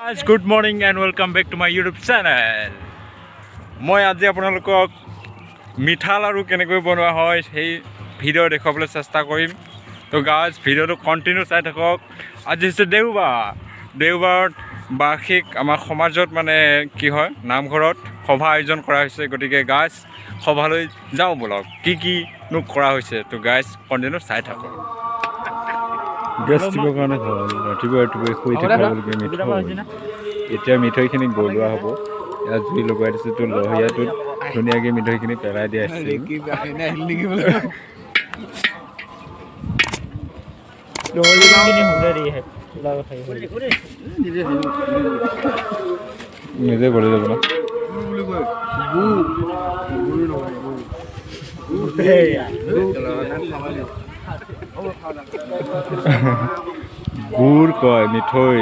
Guys, good morning and welcome back to my YouTube channel. মই আজি আপোনালোকক মিঠা লাড়ু কেনেকৈ বনোৱা হয় সেই ভিডিঅ' দেখাবলৈ চেষ্টা কৰিম। তো গাইজ ভিডিঅ'টো কণ্টিনিউ চাই থাকক। আজি হৈছে দেওবাৰত বাৰ্ষিক আমাৰ সমাজত মানে কি হয় নামঘৰত সভা আয়োজন কৰা হৈছে। গতিকে গাইজ সভালৈ যাওঁ বলক, কিনো কৰা হৈছে। তো গাইজ কণ্টিনিউ চাই থাকক। গেষ্টিকৰ কাৰণে ৰাতিপুৱা শুই থাকিবলৈকে মিঠৈ এতিয়া মিঠৈখিনি গলোৱা হ'ব। ইয়াত জুই লগাই দিছোঁ, তো লহীয়াটোত ধুনীয়াকৈ মিঠৈখিনি পেলাই দিয়া আছে। নিজে কৰি যাব না গুড় কয় মিঠৈ।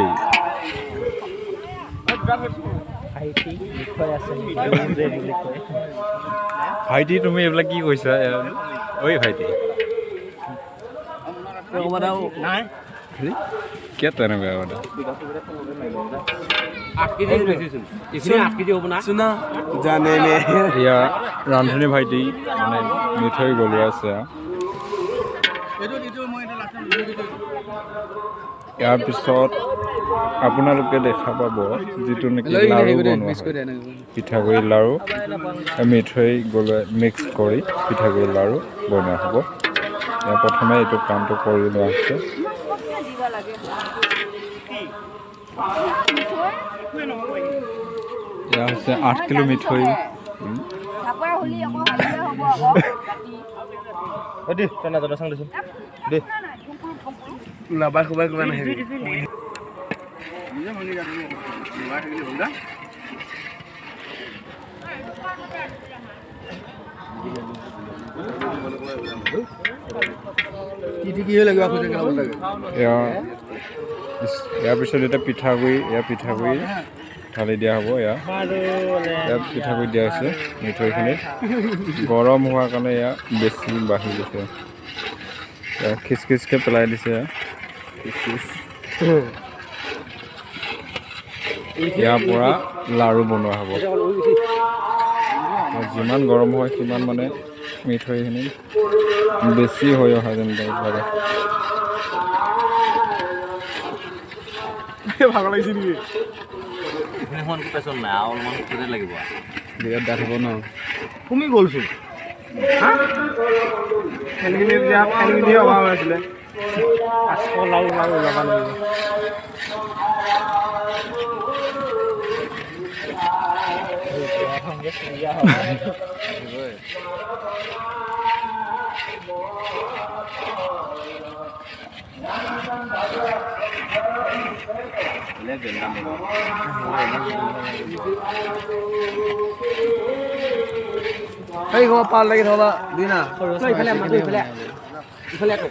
ভাইটি তুমি এইবিলাক কি কৈছা? ঐ ভাইটি কিয় তেনেকুৱা এয়া ৰান্ধনী ভাইটি মানে মিঠৈ গলোৱা আছে। ইয়াৰ পিছত আপোনালোকে দেখা পাব যিটো নেকি লাড়ু বনোৱা হয়, পিঠাগুড়ি লাড়ু মিঠৈ গলোৱা মিক্স কৰি পিঠাগুড়ি লাড়ু বনোৱা হ'ব। ইয়াৰ প্ৰথমে এইটো কামটো কৰি লোৱা হৈছে। এয়া হৈছে 8 কিলো মিঠৈ। ইয়াৰ পিছত এতিয়া পিঠাগুড়ি ঢালি দিয়া হ'ব। ইয়াত পিঠাগুড়ি দিয়া হৈছে মিঠৈখিনিত। গৰম হোৱাৰ কাৰণে ইয়াত বেছি বাঢ়ি গৈছে। খিচখিচকৈ পেলাই দিছে। ইয়াৰ পৰা লাড়ু বনোৱা হ'ব। যিমান গৰম হয় সিমান মানে মিঠৈখিনি বেছি হৈ অহা যেন লাগে। ভাগ লাগিছে নেকি? বিৰাট ডাঠ হ'ব ন? কমি গ'লচোন। অভাৱ আছিলে। Hey, kau apa lagi thola? Dina. Iphale ama iphale. Iphale ako.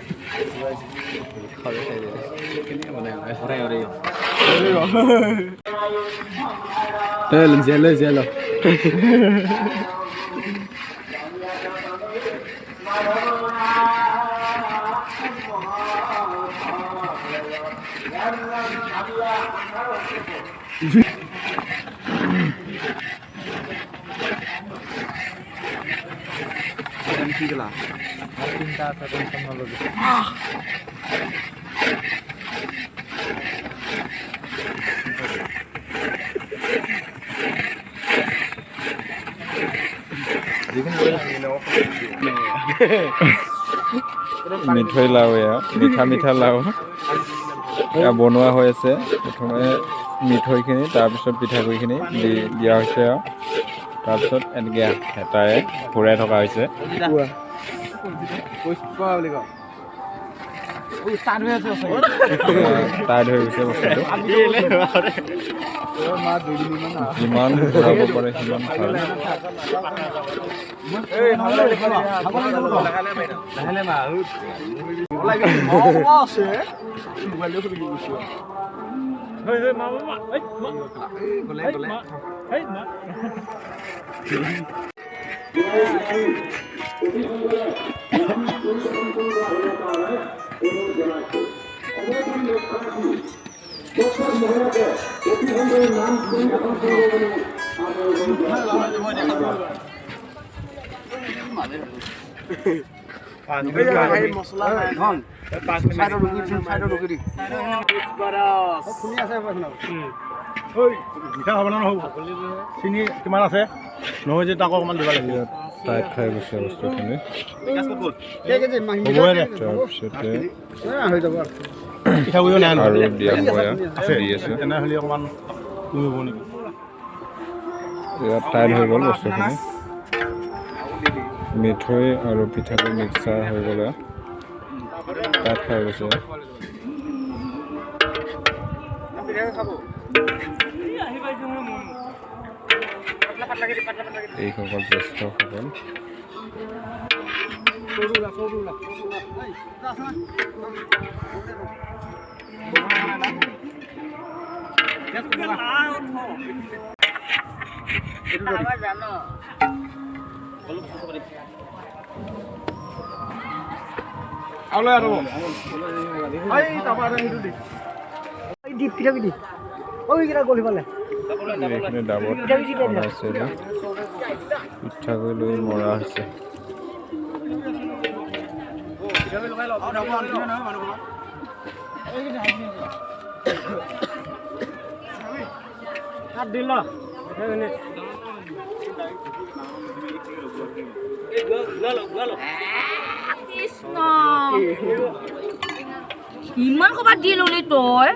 Kini mana? Ore. Zelo. Lah. Cinta satu teknologi. মিঠৈ লাও এয়া মিঠা লাও এয়া বনোৱা হৈ আছে। প্ৰথমে মিঠৈখিনি, তাৰপিছত পিঠাগুড়িখিনি দিয়া হৈছে আৰু তাৰপিছত এনেকৈ হেতাৰে ঘূৰাই থকা হৈছে। টাইট হৈ গৈছে বস্তুটো। যিমান ঘূৰাব পাৰে সিমান ভাল। মিঠা হ'ব না নহ'ব চিনি কিমান আছে নহয় যে তাকো অকণমান দিব লাগিব টাইট খাই গৈছে বস্তুখিনি পিঠাগুড়িও নাই আৰু দিয়া হয় দি আছে তেনেহ'লে অকণমান কমিব নেকি ইয়াত টাইট হৈ গ'ল বস্তুখিনি মিঠৈ আৰু পিঠাগুড়ি মিক্সাৰ হৈ গ'লে টাইট খাই গৈছে এইসকল জ্যেষ্ঠসকল এইখিনি ডাবত বনাইছে পিঠাগুড়ি লৈ মৰা হৈছে ইমান ক'ৰবাত দি ল'লি তই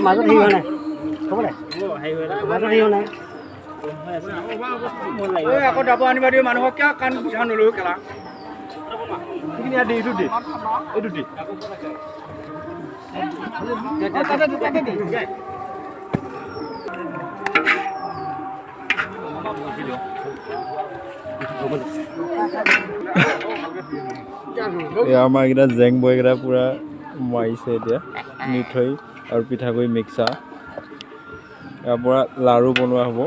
মাজত হেৰি হোৱা নাই আকৌ ডাব আনিবা দিওঁ মানুহক কিয় কাণ পিঠা নলৈ কেলা এইটো দি এইটো দি আমাৰ এইকেইটা জেং বৈকেইটা পূৰা মাৰিছে এতিয়া মিঠৈ আৰু পিঠাগুড়ি মিক্সাৰ ইয়াৰ পৰা লাড়ু বনোৱা হ'ব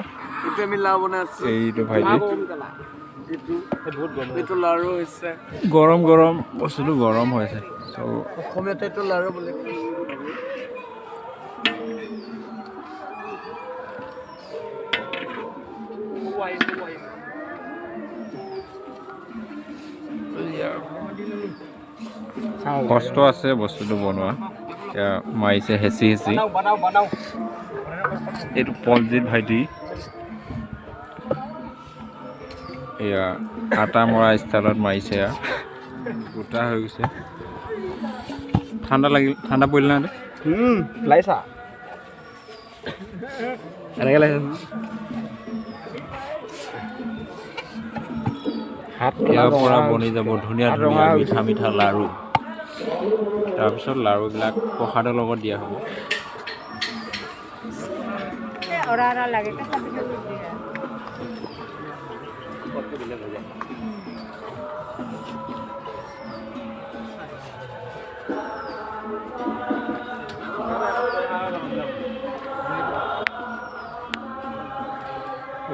এইটো ভাইটি গৰম গৰম বস্তুটো গৰম হৈছে অসমীয়াতে লাড়ু বোলে কষ্ট আছে বস্তুটো বনোৱা এতিয়া মাৰিছে হেঁচি হেঁচি এইটো পলজিত ভাইটি এয়া আটা মৰা ষ্টাইলত মাৰিছে এয়া গোটা হৈ গৈছে ঠাণ্ডা পৰিলে নাই লাইছা এনেকৈ লাইছা ইয়াৰ পৰা বনি যাব ধুনীয়া ধুনীয়া মিঠা মিঠা লাড়ু তাৰপিছত লাড়ুবিলাক প্ৰসাদৰ লগত দিয়া হ'ব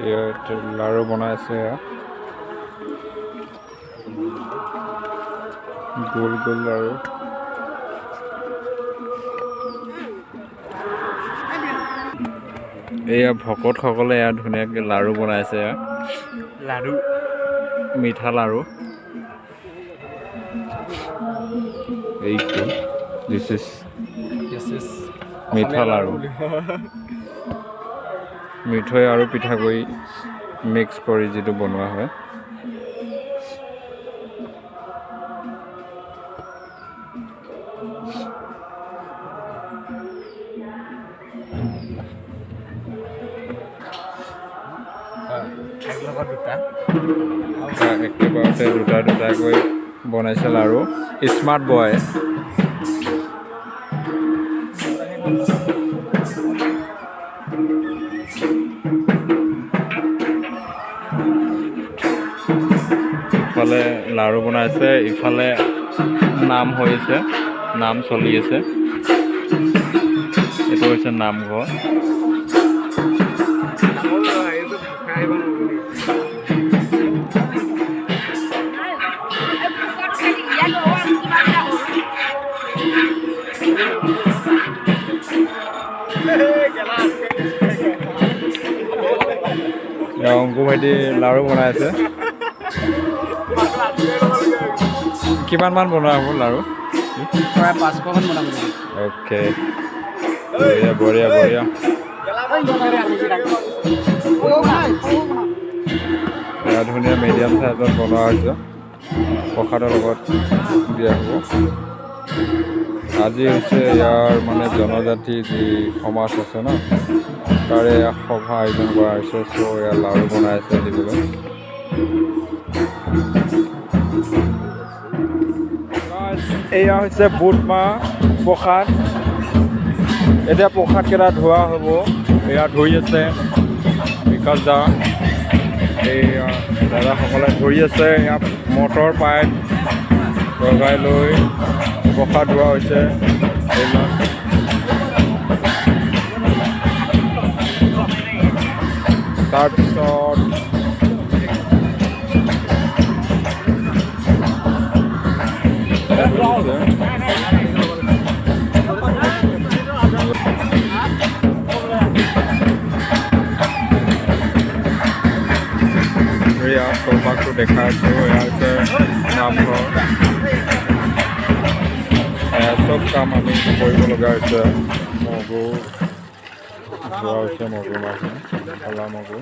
ইয়াত লাড়ু বনাই আছে গোল গোল লাড়ু এয়া ভকতসকলে এয়া ধুনীয়াকৈ লাড়ু বনাইছে লাড়ু মিঠা লাড়ু এইটো দিছ ইজ মিঠা লাড়ু মিঠৈ আৰু পিঠাগুড়ি মিক্স কৰি যিটো বনোৱা হয় একেবাৰতে দুটা দুটাকৈ বনাইছে লাড়ু স্মাৰ্ট বয় ইফালে লাড়ু বনাইছে ইফালে নাম হৈছে নাম চলি আছে এইটো হৈছে নামঘৰ অংকু ভাইটি লাৰু বনাই আছে কিমানমান বনোৱা হ'ব লাৰু প্ৰায় 500মান বনাম অ'কে বঢ়িয়া বঢ়িয়া বঢ়িয়া এয়া ধুনীয়া মিডিয়াম চাইজত বনোৱা হৈছে প্ৰসাদৰ লগত দিয়া হ'ব আজি হৈছে ইয়াৰ মানে জনজাতি যি সমাজ আছে ন তাৰে সভা আয়োজন কৰা হৈছে চ' ইয়াৰ লাৰু বনাই আছে দিবলৈ এয়া হৈছে বুট মাহ প্ৰসাদ এতিয়া প্ৰসাদকেইটা ধোৱা হ'ব এয়া ধুই আছে বিকাশ দা এয়া দাদাসকলে ধৰি আছে ইয়াত মটৰ পাইপ লগাই লৈ প্ৰসাদ ধোৱা হৈছে এইবিলাক তাৰপিছত চৌপাশটো দেখাইছোঁ এয়া হৈছে নামঘৰ চব কাম আমি কৰিব লগা হৈছে মগু ধোৱা হৈছে মগু মাছখিনি কলা মগু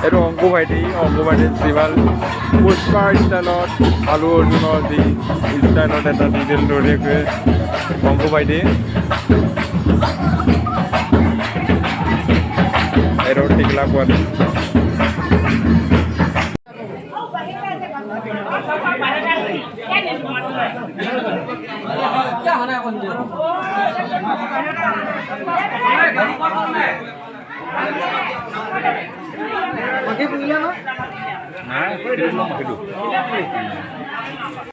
এইটো অংকু ভাইটি যিমান পুষ্পাৰ ষ্টাইলত আলু অৰ্জুনৰ যি ষ্টাইলত এটা ডিটেইল দৌৰিয়ে অংকু ভাইটি এইটো টিকলা পোৱালি Nah,